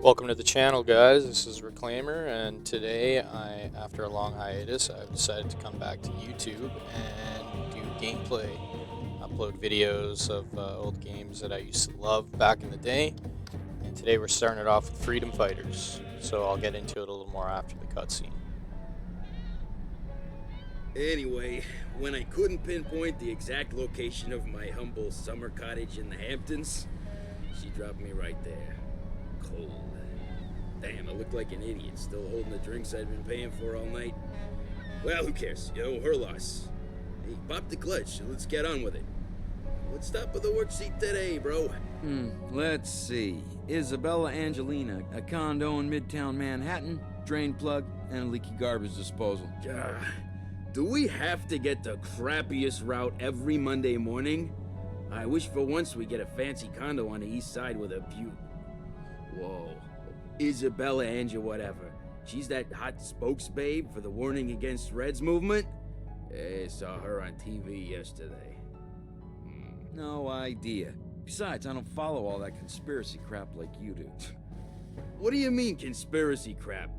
Welcome to the channel, guys. This is Reclaimer, and today, after a long hiatus, I've decided to come back to YouTube and do gameplay, upload videos of old games that I used to love back in the day. And today we're starting it off with Freedom Fighters, so I'll get into it a little more after the cutscene. Anyway, when I couldn't pinpoint the exact location of my humble summer cottage in the Hamptons, she dropped me right there. Cold. Damn, I looked like an idiot, still holding the drinks I'd been paying for all night. Well, who cares? Her loss. Hey, pop the clutch, let's get on with it. Let's stop with the worksheet today, bro. Let's see. Isabella Angelina, a condo in Midtown Manhattan, drain plug, and a leaky garbage disposal. Do we have to get the crappiest route every Monday morning? I wish for once we get a fancy condo on the east side with a view. Whoa. Isabella Angel whatever. She's that hot spokesbabe for the Warning Against Reds movement? I saw her on TV yesterday. No idea. Besides, I don't follow all that conspiracy crap like you do. What do you mean, conspiracy crap?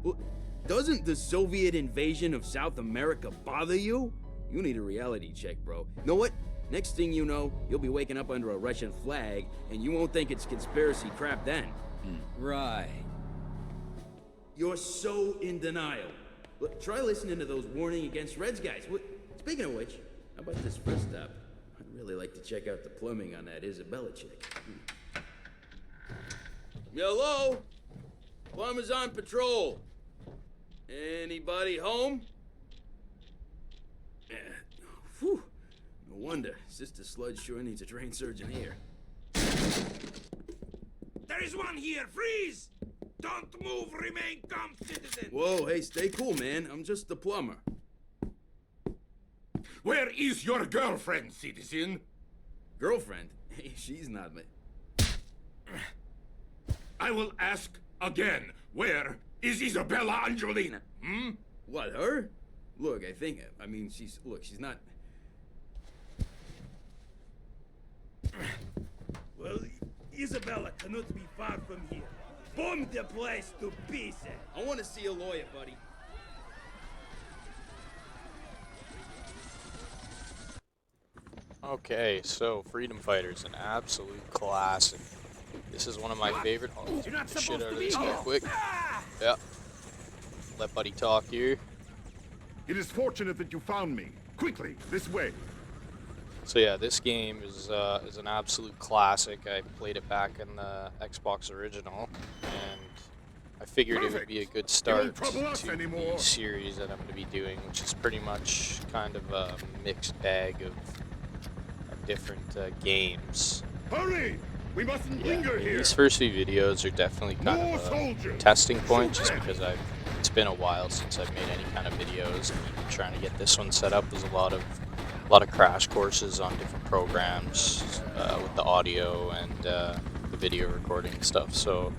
Doesn't the Soviet invasion of South America bother you? You need a reality check, bro. Know what? Next thing you know, you'll be waking up under a Russian flag, and you won't think it's conspiracy crap then. Right. You're so in denial. Look, try listening to those Warning Against Reds guys. Speaking of which, how about this first stop? I'd really like to check out the plumbing on that Isabella chick. Hello? Plumber's on patrol. Anybody home? Whew. No wonder. Sister Sludge sure needs a trained surgeon here. There is one here! Freeze! Don't move, remain calm, citizen! Whoa, hey, stay cool, man. I'm just the plumber. Where is your girlfriend, citizen? Girlfriend? Hey, she's not me. I will ask again. Where is Isabella Angelina? What, her? Look, she's not... Well, Isabella cannot be far from here. Bomb the place to pieces! I want to see a lawyer, buddy. Okay, so Freedom Fighters, an absolute classic. This is one of my favorite. Oh, get the shit out of this guy quick. Yep. Let buddy talk here. It is fortunate that you found me. Quickly, this way. So yeah, this game is an absolute classic. I played it back in the Xbox original, and I figured it would be a good start to the series that I'm going to be doing, which is pretty much kind of a mixed bag of different games. Hurry! We mustn't linger here. These first few videos are definitely kind of a testing point, just because it's been a while since I've made any kind of videos, and even trying to get this one set up was a lot of crash courses on different programs with the audio and the video recording and stuff. So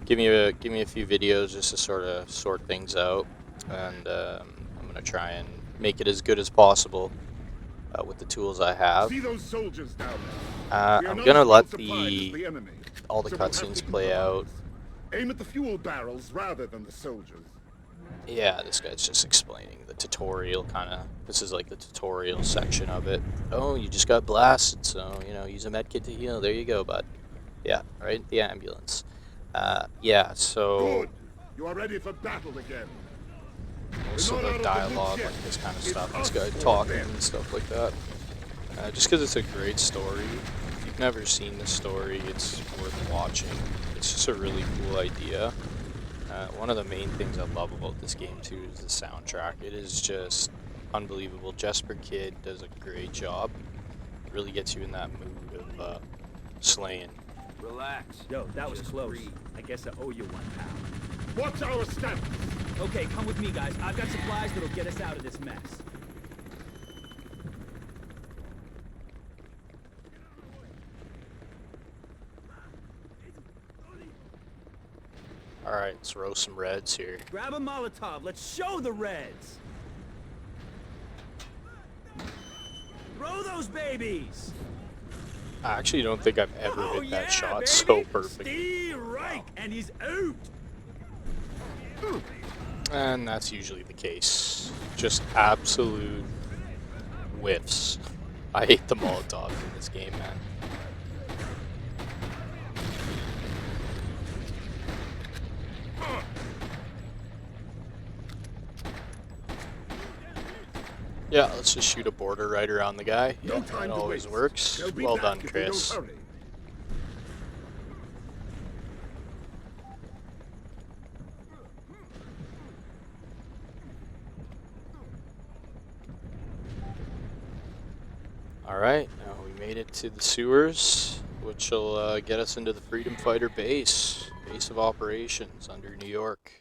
give me a few videos just to sort of sort things out, and I'm gonna try and make it as good as possible with the tools I have. See those soldiers down there? I'm gonna let all the cutscenes play out. Aim at the fuel barrels rather than the soldiers. Yeah, this guy's just explaining the tutorial, this is like the tutorial section of it. Oh, you just got blasted, so, use a med kit to heal. There you go, bud. Yeah, right, the ambulance. Yeah, so... Good. You are ready for battle again. Most of the dialogue, like this kind of stuff, this guy talking and stuff like that. Just because it's a great story. If you've never seen the story, it's worth watching. It's just a really cool idea. One of the main things I love about this game too is the soundtrack. It is just unbelievable. Jesper Kid does a great job. It really gets you in that mood of slaying. Relax. Yo, that was Just close. breathe. I guess I owe you one, pal. Watch our step. Okay, come with me, guys. I've got supplies that'll get us out of this mess. Alright, let's roast some reds here. Grab a Molotov. Let's show the Reds. Throw those babies. I actually don't think I've ever Oh, hit that yeah, shot baby. so perfectly. Steve Reich, and he's out. And that's usually the case. Just absolute whiffs. I hate the Molotov in this game, man. Yeah, let's just shoot a border right around the guy. Yeah, that always works. Well done, Chris. Alright, now we made it to the sewers, which will get us into the Freedom Fighter base of operations under New York.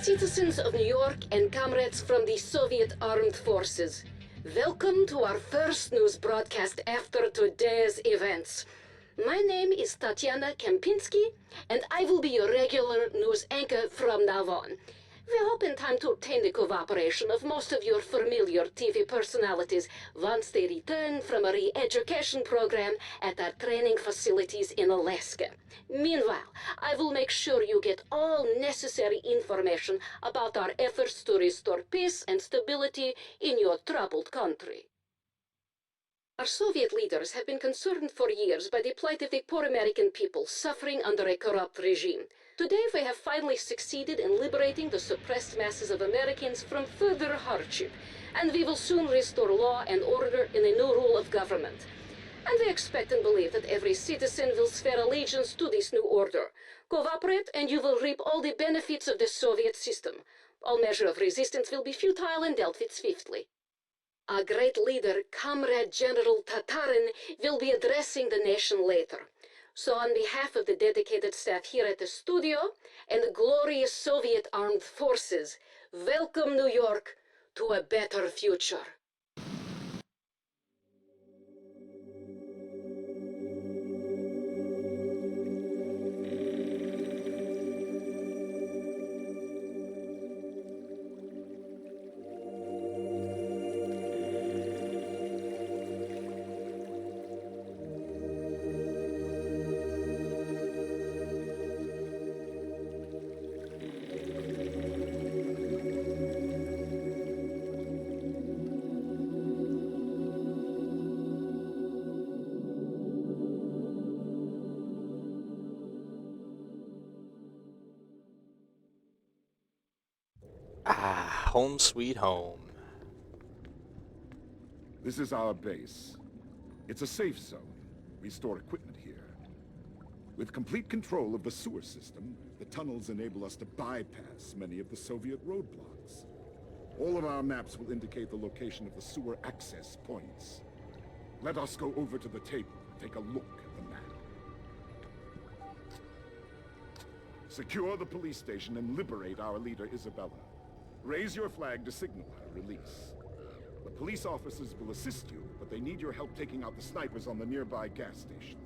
Citizens of New York and comrades from the Soviet Armed Forces, welcome to our first news broadcast after today's events. My name is Tatiana Kempinski, and I will be your regular news anchor from now on. We hope in time to obtain the cooperation of most of your familiar TV personalities once they return from a re-education program at our training facilities in Alaska. Meanwhile, I will make sure you get all necessary information about our efforts to restore peace and stability in your troubled country. Our Soviet leaders have been concerned for years by the plight of the poor American people suffering under a corrupt regime. Today we have finally succeeded in liberating the suppressed masses of Americans from further hardship, and we will soon restore law and order in a new rule of government. And we expect and believe that every citizen will swear allegiance to this new order. Cooperate and you will reap all the benefits of the Soviet system. All measure of resistance will be futile and dealt with swiftly. Our great leader, Comrade General Tatarin, will be addressing the nation later. So on behalf of the dedicated staff here at the studio and the glorious Soviet Armed Forces, welcome New York to a better future. Ah, home sweet home. This is our base. It's a safe zone. We store equipment here. With complete control of the sewer system, the tunnels enable us to bypass many of the Soviet roadblocks. All of our maps will indicate the location of the sewer access points. Let us go over to the table and take a look at the map. Secure the police station and liberate our leader, Isabella. Raise your flag to signal her release. The police officers will assist you, but they need your help taking out the snipers on the nearby gas station.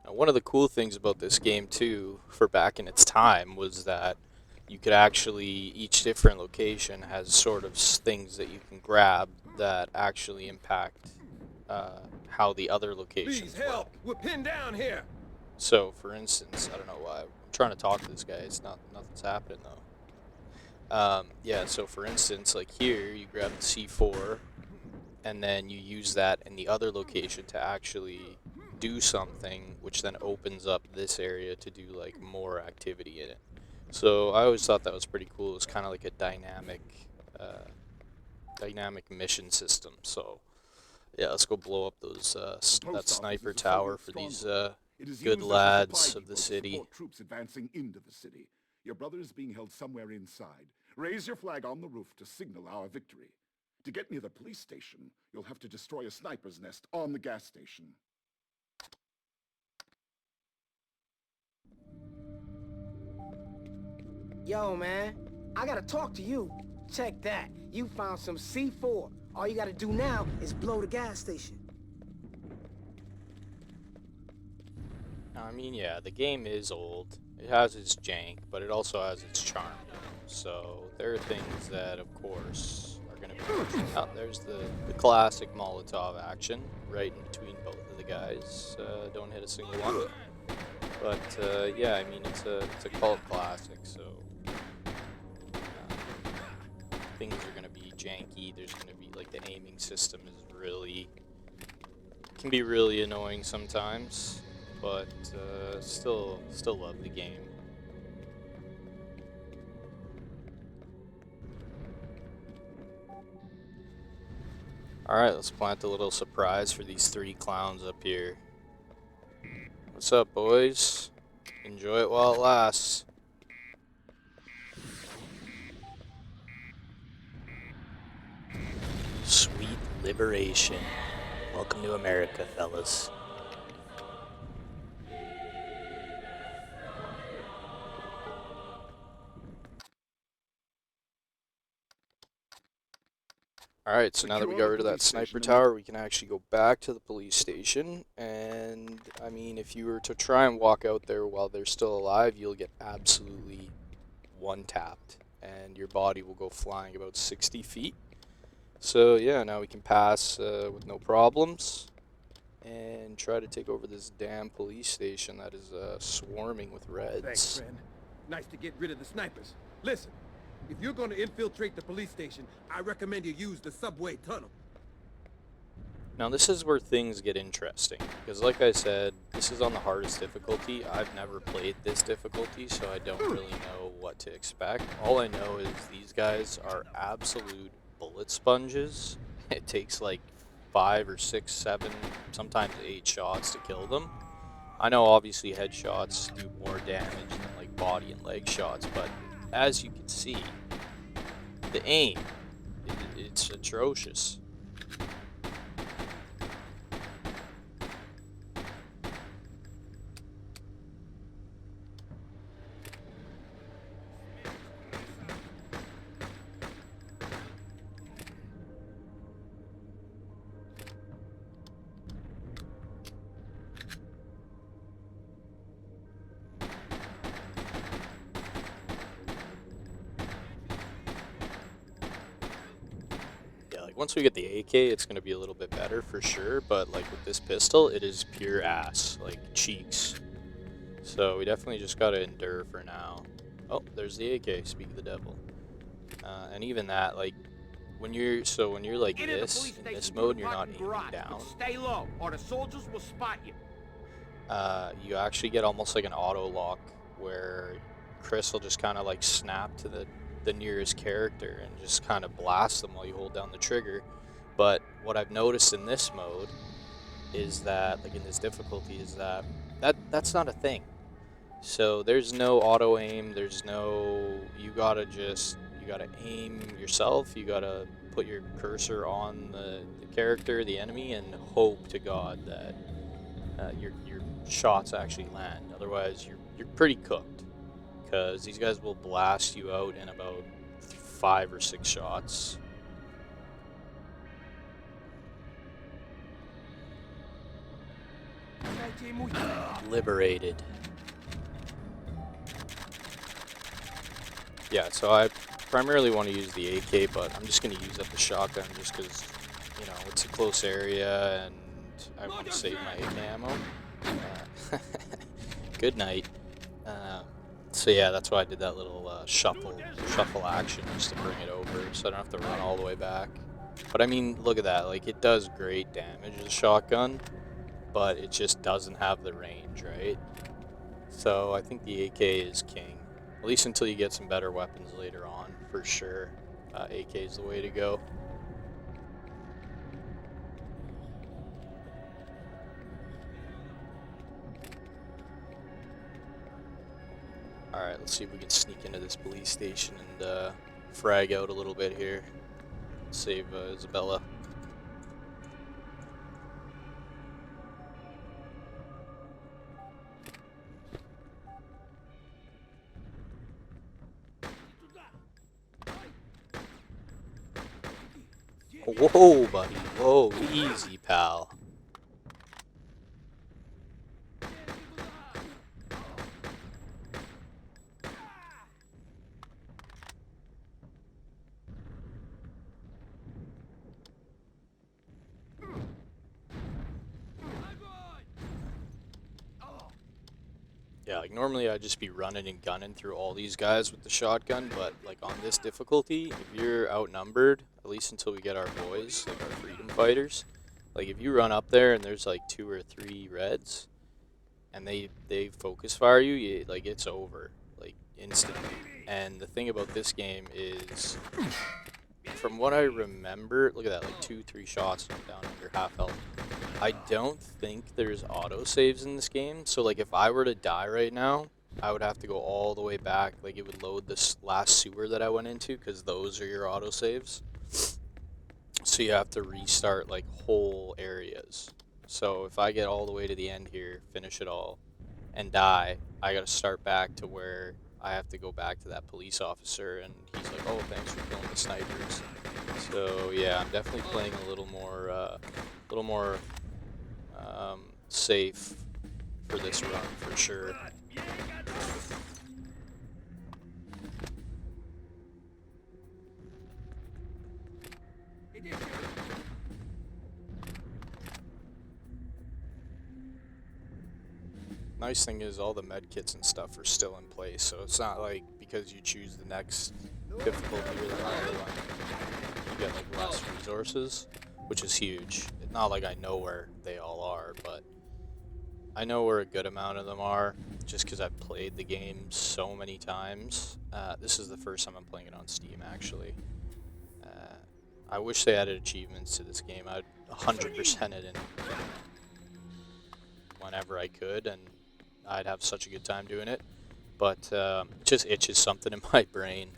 Now, one of the cool things about this game, too, for back in its time, was that you could actually, each different location has sort of things that you can grab that actually impact how the other locations Please help! work. We're pinned down here! So, for instance, I don't know why, I'm trying to talk to this guy, nothing's happening, though. Yeah, so for instance, like here, you grab the C4, and then you use that in the other location to actually do something, which then opens up this area to do, like, more activity in it. So I always thought that was pretty cool. It was kind of like a dynamic mission system. So, yeah, let's go blow up those that sniper tower for these good lads of the city. Troops advancing into the city. Your brother is being held somewhere inside. Raise your flag on the roof to signal our victory. To get near the police station, you'll have to destroy a sniper's nest on the gas station. Yo, man, I gotta talk to you. Check that. You found some C4. All you gotta do now is blow the gas station. Now, I mean, yeah, the game is old. It has its jank, but it also has its charm. So there are things that, of course, are going to be... Oh, there's the classic Molotov action right in between both of the guys. Don't hit a single one. But, yeah, I mean, it's a cult classic, so... things are going to be janky. There's going to be, like, the aiming system is really... can be really annoying sometimes. But still love the game. Alright, let's plant a little surprise for these 3 clowns up here. What's up, boys? Enjoy it while it lasts. Sweet liberation. Welcome to America, fellas. Alright, so now that we got rid of that sniper tower, we can actually go back to the police station. And, I mean, if you were to try and walk out there while they're still alive, you'll get absolutely one-tapped. And your body will go flying about 60 feet. So, yeah, now we can pass with no problems. And try to take over this damn police station that is swarming with reds. Thanks, friend. Nice to get rid of the snipers. Listen. If you're going to infiltrate the police station, I recommend you use the subway tunnel. Now this is where things get interesting, because like I said, this is on the hardest difficulty. I've never played this difficulty, so I don't really know what to expect. All I know is these guys are absolute bullet sponges. It takes like 5 or 6, 7, sometimes 8 shots to kill them. I know obviously headshots do more damage than like body and leg shots, but as you can see, the aim, it's atrocious. Once we get the AK, it's going to be a little bit better for sure, but like with this pistol, it is pure ass, like cheeks. So we definitely just got to endure for now. Oh, there's the AK, speak of the devil. And even that, like, when you're like this, in this mode, you're not aiming down. Stay low, or the soldiers will spot you. You actually get almost like an auto lock, where Chris will just kind of like snap to the nearest character and just kind of blast them while you hold down the trigger. But what I've noticed in this mode is that, like in this difficulty, is that that's not a thing. So there's no auto aim, there's no, you gotta aim yourself, you gotta put your cursor on the character, the enemy, and hope to God that your shots actually land. Otherwise you're pretty cooked. Because these guys will blast you out in about 5 or 6 shots. Liberated. Yeah, so I primarily want to use the AK, but I'm just going to use up the shotgun just because, you know, it's a close area and I want to save my AK ammo. Good night. So yeah, that's why I did that little shuffle action just to bring it over, so I don't have to run all the way back. But I mean, look at that, like it does great damage as a shotgun, but it just doesn't have the range, right? So I think the AK is king, at least until you get some better weapons later on, for sure. AK is the way to go. Alright, let's see if we can sneak into this police station and frag out a little bit here. Save Isabella. Whoa, buddy. Whoa, easy, pal. Yeah, like normally I'd just be running and gunning through all these guys with the shotgun, but like on this difficulty, if you're outnumbered, at least until we get our boys, like our freedom fighters, like if you run up there and there's like 2 or 3 reds and they focus fire you, like it's over, like instantly. And the thing about this game is, from what I remember, look at that, like 2-3 shots down under half health. I don't think there's autosaves in this game, so like if I were to die right now, I would have to go all the way back. Like it would load this last sewer that I went into, because those are your autosaves. So you have to restart like whole areas. So if I get all the way to the end here, finish it all, and die, I gotta start back to where I have to go back to that police officer, and he's like, oh, thanks for killing the snipers. So yeah, I'm definitely playing a little more safe for this run for sure. Nice thing is all the med kits and stuff are still in place, so it's not like because you choose the next difficulty or the higher one, you get like less resources, which is huge. It's not like I know where they all are, but I know where a good amount of them are, just because I've played the game so many times. This is the first time I'm playing it on Steam, actually. I wish they added achievements to this game. I'd 100% it in whenever I could, and I'd have such a good time doing it. But it just itches something in my brain.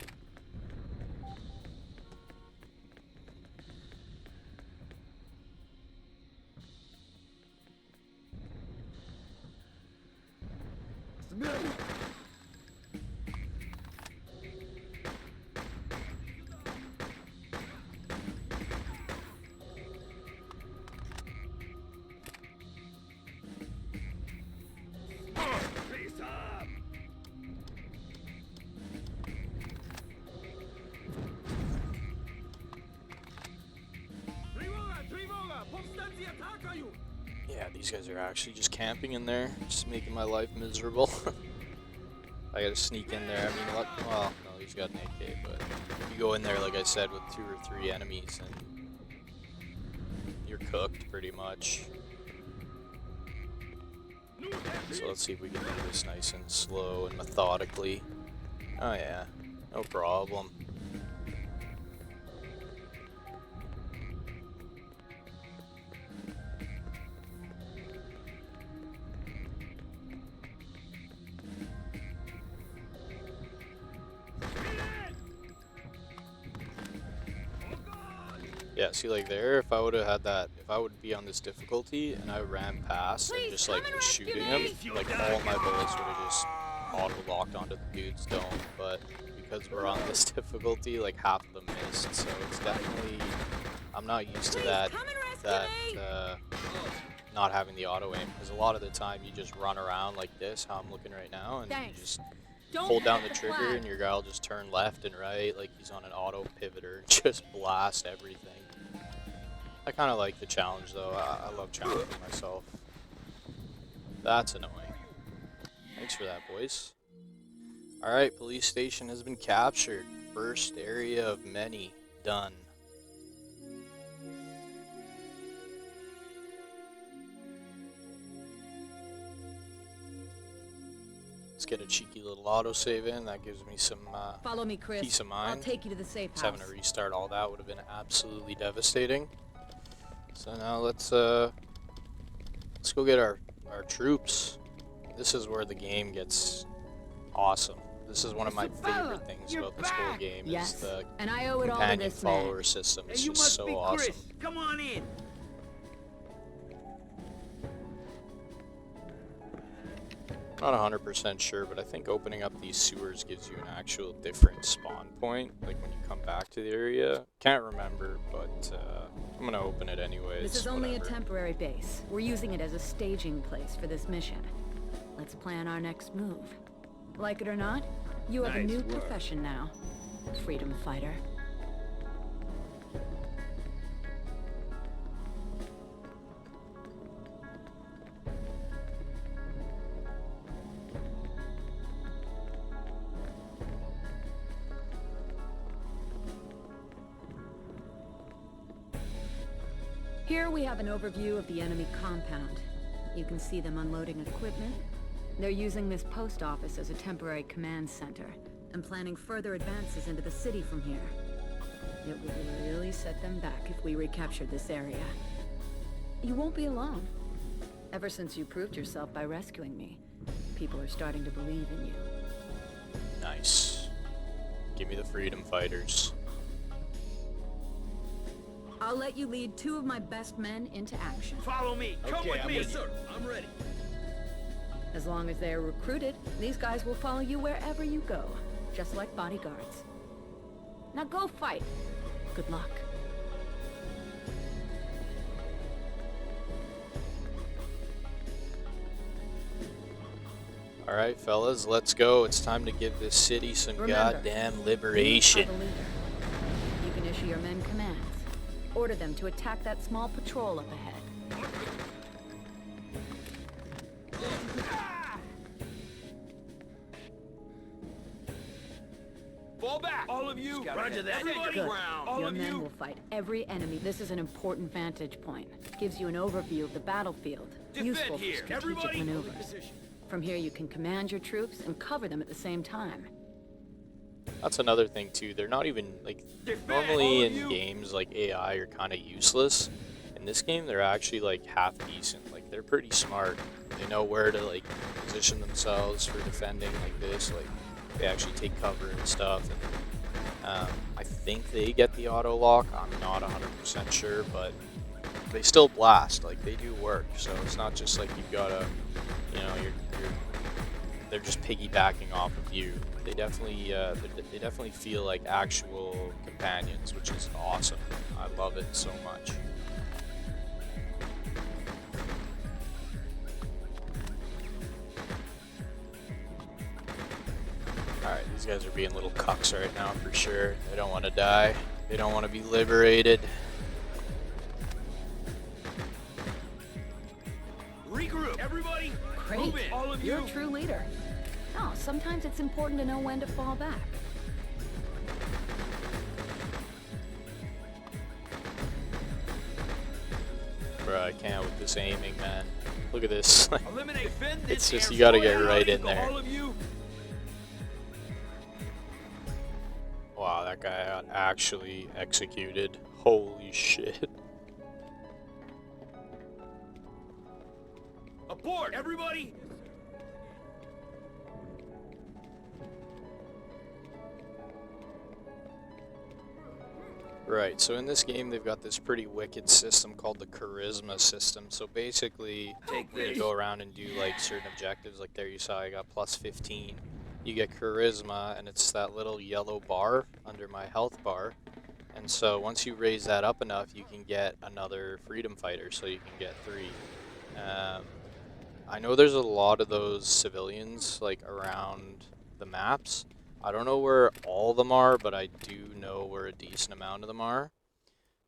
Yeah, these guys are actually just camping in there, just making my life miserable. I gotta sneak in there. I mean, well, no, he's got an AK, but you go in there, like I said, with 2 or 3 enemies, and you're cooked pretty much. So let's see if we can do this nice and slow and methodically. Oh yeah, no problem. Yeah, see, like there, if I would have had that, if I would be on this difficulty and I ran past and just like was shooting him, like all my bullets would have just auto-locked onto the dude's dome. But because we're on this difficulty, like half of them missed, so it's definitely, I'm not used to that not having the auto aim, because a lot of the time you just run around like this, how I'm looking right now, and you just hold down the trigger and your guy will just turn left and right like he's on an auto pivoter and just blast everything. I kind of like the challenge though. I love challenging myself. That's annoying. Thanks for that, boys. Alright, police station has been captured. First area of many done. Let's get a cheeky little autosave in. That gives me some Follow me, Chris. peace of mind. I'll take you to the safe house. Having to restart all that would have been absolutely devastating. So now let's go get our troops. This is where the game gets awesome. This is one of my favorite things about this whole game. Yes, is the and I owe it all to companion this man. follower system. It's You just must so be awesome. Chris. Come on in. Not 100% sure, but I think opening up these sewers gives you an actual different spawn point, like when you come back to the area. Can't remember, but I'm gonna open it anyways. This is only whatever. a temporary base. We're using it as a staging place for this mission. Let's plan our next move. Like it or not, you have a Nice new work. profession now. Freedom fighter. Here we have an overview of the enemy compound. You can see them unloading equipment. They're using this post office as a temporary command center, and planning further advances into the city from here. It would really set them back if we recaptured this area. You won't be alone. Ever since you proved yourself by rescuing me, people are starting to believe in you. Nice. Give me the freedom fighters. I'll let you lead 2 of my best men into action. Follow me. Come with me. Yes, sir. I'm ready. As long as they are recruited, these guys will follow you wherever you go, just like bodyguards. Now go fight. Good luck. Alright, fellas, let's go. It's time to give this city some goddamn liberation. You are the leader. You can issue your men commands. Order them to attack that small patrol up ahead. Fall back! All of you! Roger that. Everybody Good. ground! All Your of men you! will fight every enemy. This is an important vantage point. Gives you an overview of the battlefield. Defend Useful for here. strategic Everybody, maneuvers. From here you can command your troops and cover them at the same time. That's another thing too. They're not even like normally in games like AI are kind of useless. In this game, they're actually like half decent. Like they're pretty smart. They know where to like position themselves for defending like this. Like they actually take cover and stuff. And I think they get the auto lock. I'm not 100% sure, but they still blast. Like they do work. So it's not just like you've got to, you know, they're just piggybacking off of you. They definitely feel like actual companions, which is awesome. I love it so much. Alright, these guys are being little cucks right now for sure. They don't want to die. They don't want to be liberated. Regroup! Everybody! Great. Move in! All of You're you! a true leader. Oh, sometimes it's important to know when to fall back. Bro, I can't with this aiming, man. Look at this. Eliminate Finn, It's this just, air you gotta fire get out right in eagle. there. All of you! Wow, that guy got actually executed. Holy shit. Abort! Everybody! Right, so in this game they've got this pretty wicked system called the charisma system. So basically, you go around and do like certain objectives. Like there you saw I got plus 15. You get charisma, and it's that little yellow bar under my health bar. And so once you raise that up enough, you can get another freedom fighter, so you can get 3. I know there's a lot of those civilians like around the maps. I don't know where all of them are, but I do know where a decent amount of them are.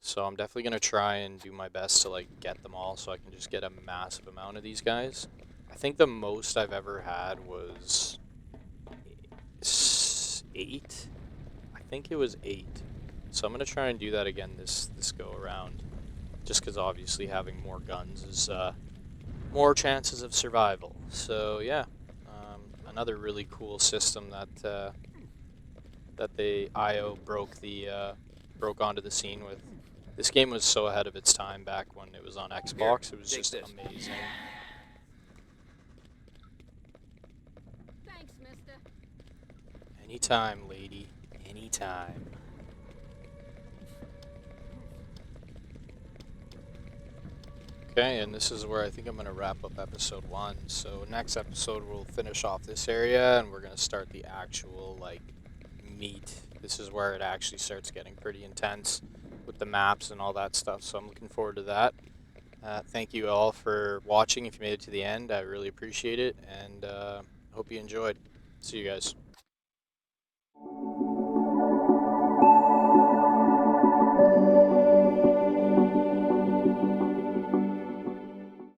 So I'm definitely going to try and do my best to like get them all so I can just get a massive amount of these guys. I think the most I've ever had was 8. I think it was 8. So I'm going to try and do that again this go around. Just because obviously having more guns is more chances of survival. So yeah, another really cool system that that the AAO broke onto the scene with. This game was so ahead of its time back when it was on Xbox. It was just amazing. Thanks, mister. Anytime, lady. Anytime. Okay, and this is where I think I'm going to wrap up episode 1. So next episode we'll finish off this area and we're going to start the actual like meat. This is where it actually starts getting pretty intense with the maps and all that stuff. So I'm looking forward to that. Thank you all for watching. If you made it to the end, I really appreciate it, and hope you enjoyed. See you guys.